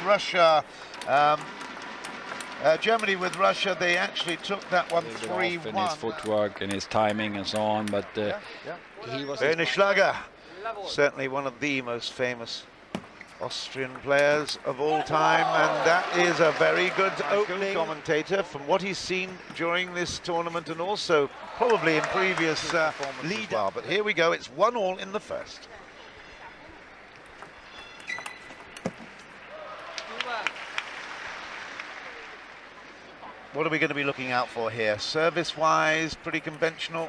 Russia. Germany with Russia, they actually took that one 3-1. In his footwork and his timing and so on, but he was... Werner Schlager, certainly one of the most famous Austrian players of all time, and that is a very good opening commentator from what he's seen during this tournament and also probably in previous lead. Well, but here we go, it's 1-1 in the first. What are we going to be looking out for here? Service-wise, pretty conventional.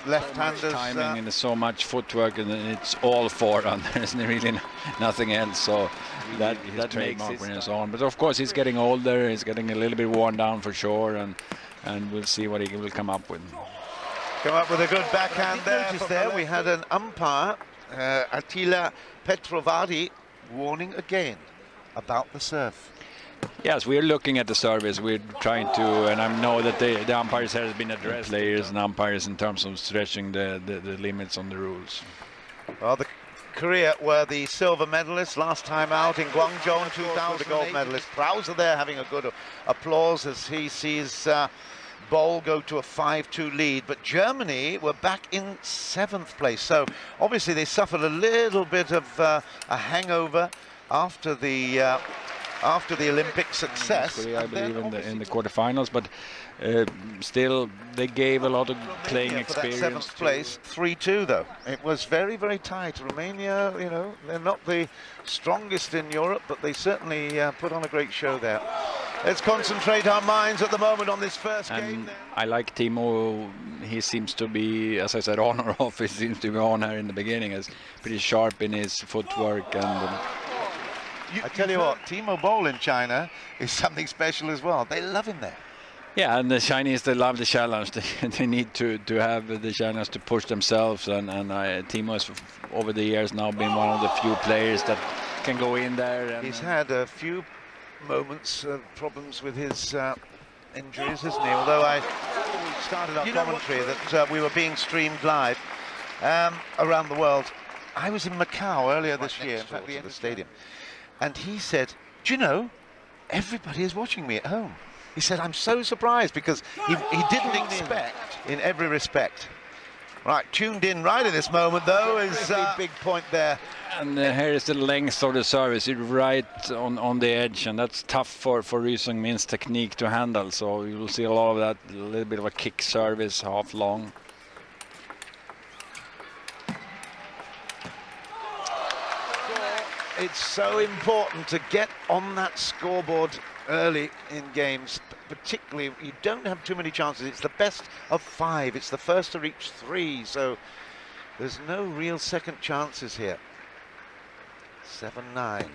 Left-handers. Timing and so much footwork, and it's all forehand. There's really nothing else. So that makes it and so on. But of course, he's getting older. He's getting a little bit worn down for sure, and we'll see what he will come up with. Come up with a good backhand there. We had an umpire, Attila Petrovadi, warning again about the serve. Yes, we're looking at the service. We're trying to, and I know that the umpires has been addressed, players and umpires, in terms of stretching the limits on the rules. Well, the Korea were the silver medalists last time out in Guangzhou in 2000. The gold medalist Krause there having a good applause as he sees Boll go to a 5-2 lead. But Germany were back in 7th place. So obviously they suffered a little bit of a hangover after the Olympic success. Korea, I believe, in the quarterfinals, but still they gave a lot of playing experience. For that 7th place, 3-2 though. It was very, very tight. Romania, you know, they're not the strongest in Europe, but they certainly put on a great show there. Let's concentrate our minds at the moment on this first game. I like Timo. He seems to be, as I said, on or off, he seems to be on here in the beginning. Is pretty sharp in his footwork and... I tell you what, Timo Boll in China is something special as well. They love him there. Yeah, and the Chinese, they love the challenge. They need to have the challenge to push themselves. And Timo has, over the years, now been one of the few players that can go in there. And he's had a few moments of problems with his injuries, hasn't he? Although I started our commentary that we were being streamed live around the world. I was in Macau earlier this year, in fact, the stadium. And he said, do you know, everybody is watching me at home. He said, I'm so surprised because he didn't expect in every respect. Right, tuned in right at this moment, though, is a big point there. And here is the length of the service, it's right on the edge, and that's tough for Ri Sung-min's technique to handle. So you will see a lot of that, a little bit of a kick service, half long. It's so important to get on that scoreboard early in games, particularly you don't have too many chances. It's the best of 5. It's the first to reach 3, so there's no real second chances here. 7-9.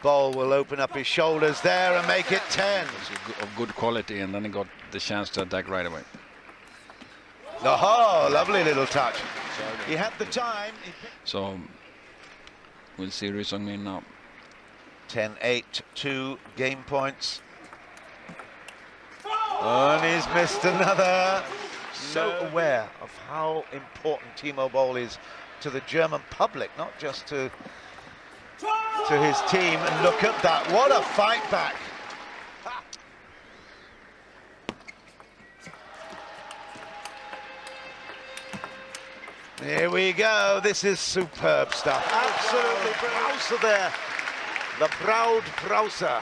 Boll will open up his shoulders there and make it 10. Of good quality, and then he got the chance to attack right away. Oh, lovely little touch. He had the time. So we'll see Ri Sung-min now. 10-8, 2 game points. And he's missed another. So aware of how important Timo Boll is to the German public, not just to his team. And look at that, what a fight back. Here we go, this is superb stuff. Absolutely Browser there. The proud Browser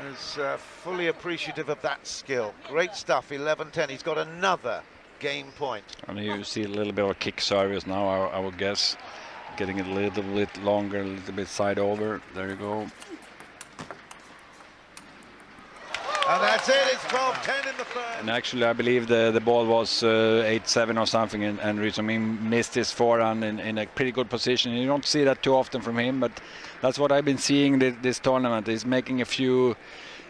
is fully appreciative of that skill. Great stuff, 11-10. He's got another game point. And you see a little bit of a kick service now, I would guess. Getting it a little bit longer, a little bit side over. There you go. And that's it, it's 12-10 in the first. And actually, I believe the ball was 8-7 or something, and Ri Sung-min missed his forehand in a pretty good position. You don't see that too often from him, but that's what I've been seeing this tournament. He's making a few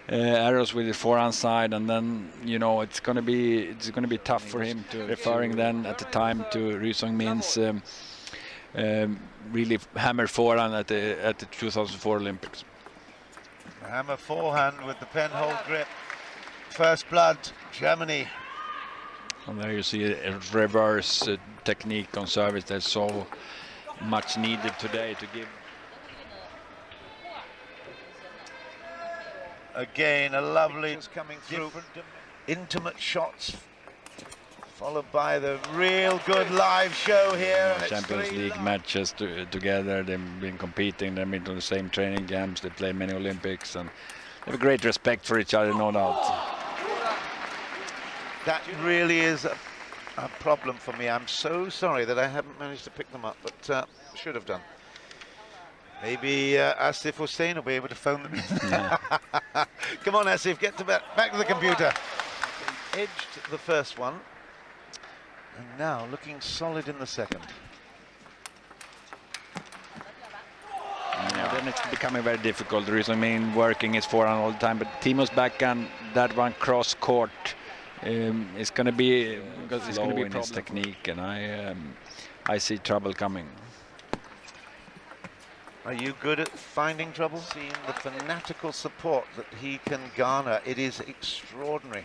errors with the forehand side, and then it's going to be tough for him. Referring then at the time to Ri Sung-min's really hammered forehand at the 2004 Olympics. Hammer forehand with the pen-hold grip. First blood, Germany. And there you see a reverse technique on service that's so much needed today to give. Again, a lovely coming through. Intimate shots, followed by the real good live show here. And Champions League matches together. They've been competing. They've been to the same training camps. They play many Olympics, and they have a great respect for each other, no doubt. That really is a problem for me. I'm so sorry that I haven't managed to pick them up, but should have done. Maybe Asif Hussein will be able to phone them in. Yeah. Come on, Asif, get to back to the computer. Edged the first one, and now looking solid in the second. Yeah, then it's becoming very difficult. The reason I mean working his forehand all the time, but Timo's backhand, that one cross court, is going to be because it's going to be in his technique, and I see trouble coming. Are you good at finding trouble? Seeing the fanatical support that he can garner, it is extraordinary.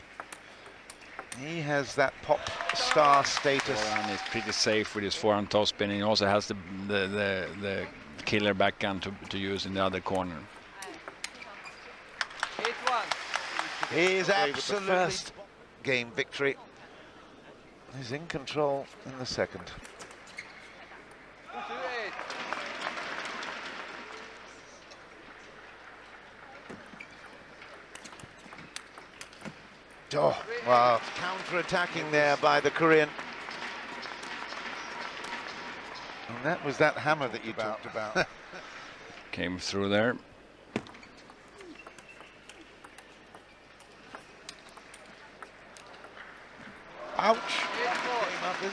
He has that pop star status. Forehand is pretty safe with his forehand topspin. He also has the killer backhand to use in the other corner. He is absolutely first game victory. He's in control in the second. Oh, wow, counter-attacking there by the Korean. And that was that hammer that you talked about. Came through there. Ouch.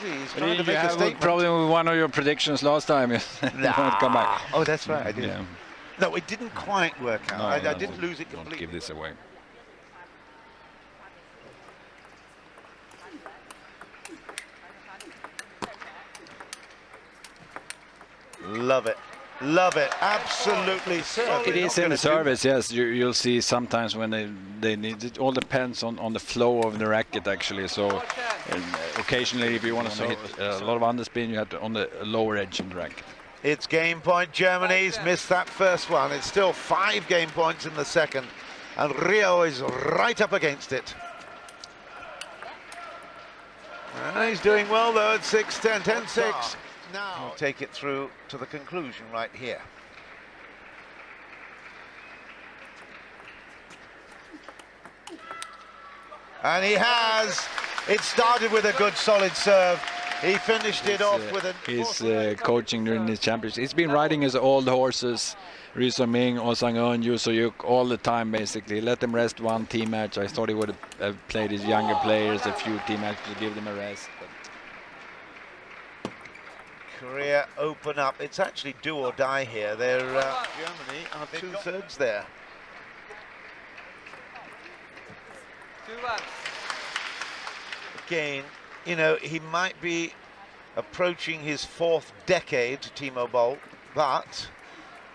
He's trying to make a statement. Probably one of your predictions last time. Nah. Come back. Oh, that's right, I did. Yeah. No, it didn't quite work out. No, I didn't lose it completely. Don't give this away. Love it, absolutely. It is in the service, yes. You'll see sometimes when they need it. All depends on the flow of the racket, actually. So occasionally, if you want to hit a lot of underspin, you have to on the lower edge of the racket. It's game point. Germany's missed that first one. It's still 5 game points in the second, and Rio is right up against it. He's doing well though at 6-10, 10-6. Now we'll take it through to the conclusion right here. And he has. It started with a good solid serve. He finished it off with a... He's coaching during the championships. He's been riding his old horses, Ri Sung-min, Oh Sang-eun, Yoo So-yuk, all the time basically. Let them rest one team match. I thought he would have played his younger players a few team matches to give them a rest. But Korea open up. It's actually do or die here. They're Germany are 2/3 there. 2-1. Again, you know, he might be approaching his 4th decade, Timo Boll, but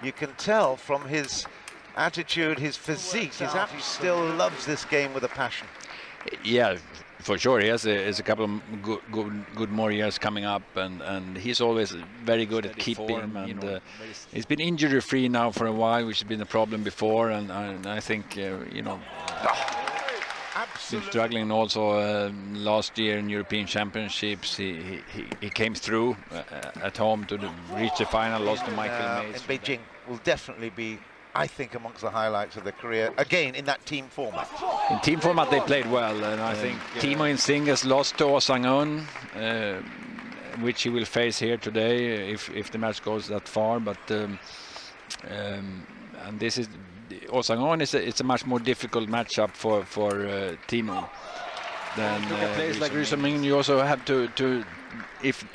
you can tell from his attitude, his physique, he still loves this game with a passion. Yeah, for sure. He has a couple of good more years coming up, and he's always very good at keeping. And he's been injury-free now for a while, which has been a problem before. And I think been struggling also last year in European Championships. He came through at home to reach the final, lost to Michael Mays. In Beijing will definitely be, I think, amongst the highlights of their career, again in that team format. In team format they played well, and I think Timo in singles lost to Oh Sang-eun, which he will face here today if the match goes that far. But and this is Oh Sang-eun it's a much more difficult matchup for Timo than players like Ri Sung-min. You also have to if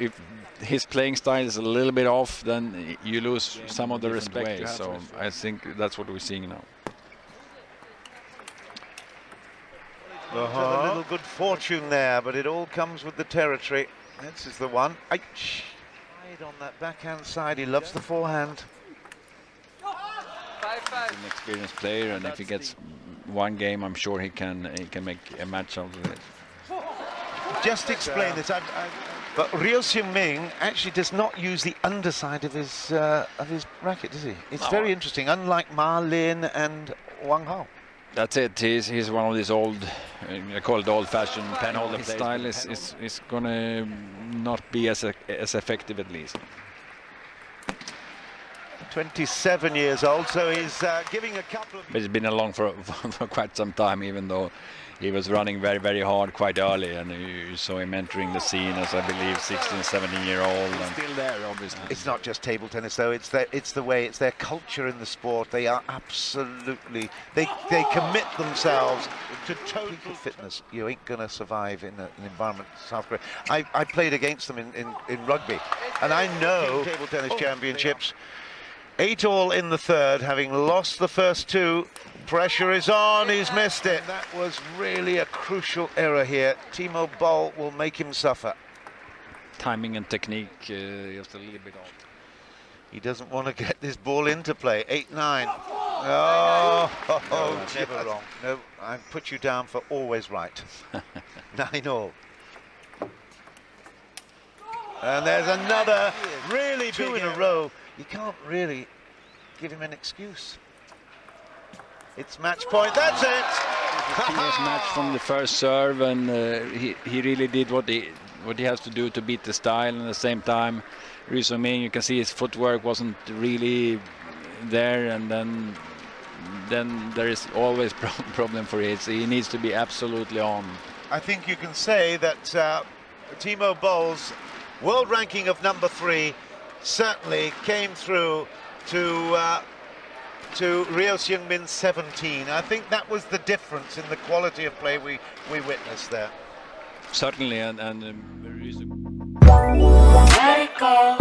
his playing style is a little bit off, then you lose some of the respect. So I think that's what we're seeing now. A little good fortune there, but it all comes with the territory. This is the one. Right on that backhand side, he loves the forehand. He's an experienced player, and if he gets one game, I'm sure he can make a match out of it. Just explain this. But Ri Sung-min actually does not use the underside of his racket, does he? It's very interesting. Unlike Ma Lin and Wang Hao. That's it. He's one of these old, I call it old-fashioned penholder. His style is gonna not be as effective at least. 27 years old, so he's giving a couple of... But it's been along for quite some time, even though he was running very, very hard quite early, and you saw him entering the scene as, I believe, 16, 17-year-old. And still there, obviously. It's not just table tennis, though. It's their culture in the sport. They are absolutely... They commit themselves to total fitness. You ain't going to survive in an environment South Korea. I played against them in rugby, and I know table tennis championships. 8-all in the third, having lost the first two. Pressure is on, he's missed it. That was really a crucial error here. Timo Boll will make him suffer. Timing and technique just a little bit off. He doesn't want to get this ball into play. 8-9. Oh, never wrong. No, I put you down for always right. 9-all. And there's another really two in a row. You can't really give him an excuse. It's match point, that's it! He was matched from the first serve, and he really did what he has to do to beat the style. And at the same time, Rhys Ming, you can see his footwork wasn't really there, and then there is always problem for it. So he needs to be absolutely on. I think you can say that Timo Boll's world ranking of number 3 certainly came through to Ryo Seung-min's 17. I think that was the difference in the quality of play we witnessed there. Certainly, and Let it go.